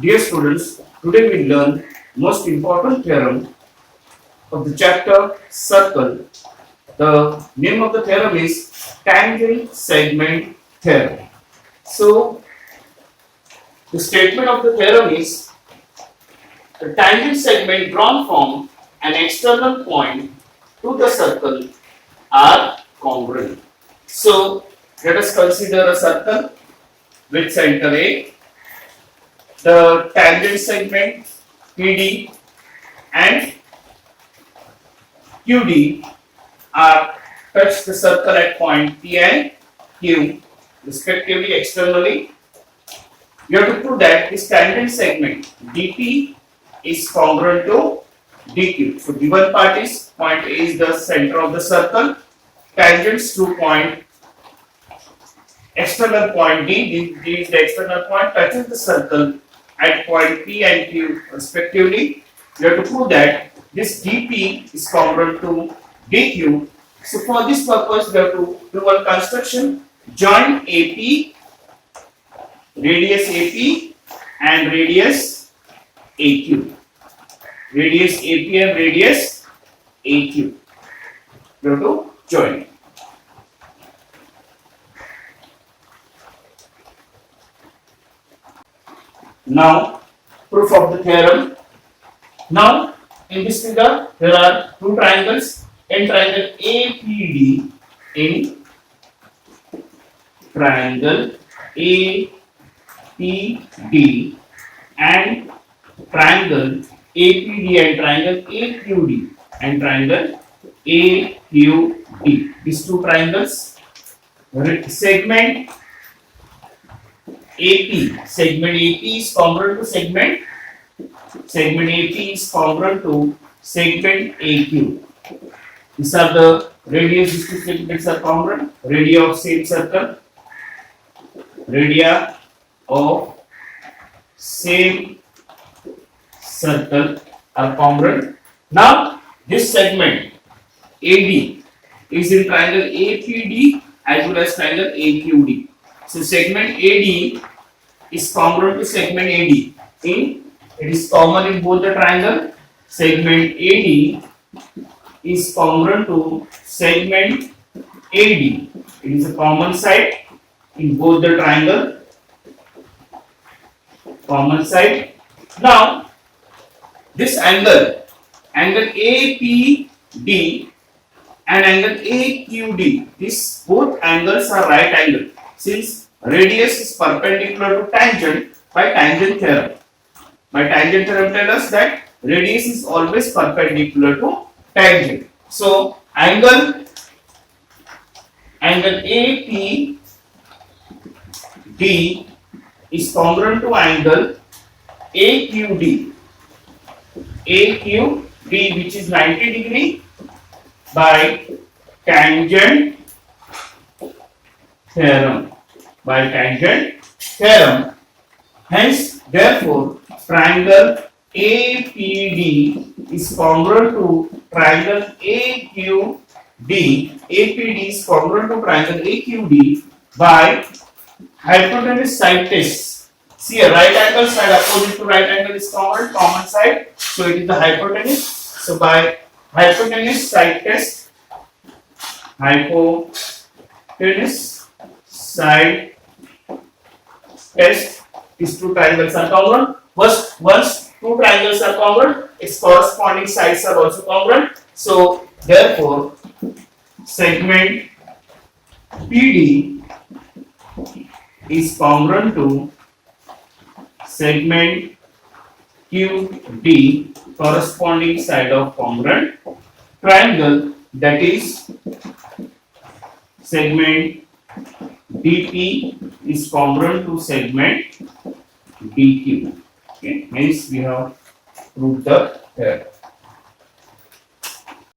Dear students, today we learn most important theorem of the chapter circle. The name of the theorem is tangent segment theorem. So, the statement of the theorem is the tangent segment drawn from an external point to the circle are congruent. So, let us consider a circle with center A. The tangent segment PD and QD are touch the circle at point P and Q respectively externally. You have to prove that this tangent segment DP is congruent to DQ. So given part is point A is the center of the circle, tangents to point external point D is the external point touches the circle at point P and Q respectively. You have to prove that this DP is congruent to DQ. So for this purpose, we have to do one construction: join AP, radius AP and radius AQ. Radius AP and radius AQ. We have to join. Now, proof of the theorem. Now, in this figure, there are two triangles. In triangle APD, in triangle APD and triangle APD and triangle AQD and triangle AQD. These two triangles, segment AP is congruent to segment AP is congruent to segment AQ. These are the radius, these two segments are congruent. Radii of same circle, radii of same circle are congruent. Now this segment AD is in triangle APD as well as triangle AQD. So segment AD is congruent to segment AD. It is common in both the triangle. Segment AD is congruent to segment AD. It is a common side in both the triangle. Common side. Now this angle APD and angle AQD, these both angles are right angle, since radius is perpendicular to tangent by tangent theorem. By tangent theorem tell us that radius is always perpendicular to tangent. So angle APD is congruent to angle AQD which is 90 degree by tangent theorem. Hence, therefore, triangle APD is congruent to triangle AQD. APD is congruent to triangle AQD by hypotenuse side test. See, a right angle side opposite to right angle is common side. So it is the hypotenuse. So by hypotenuse side test, these two triangles are congruent. Once two triangles are congruent, its corresponding sides are also congruent. So therefore, segment PD is congruent to segment QD, corresponding side of congruent triangle, that is segment DP is congruent to segment DQ. Okay, hence we have proved the theorem.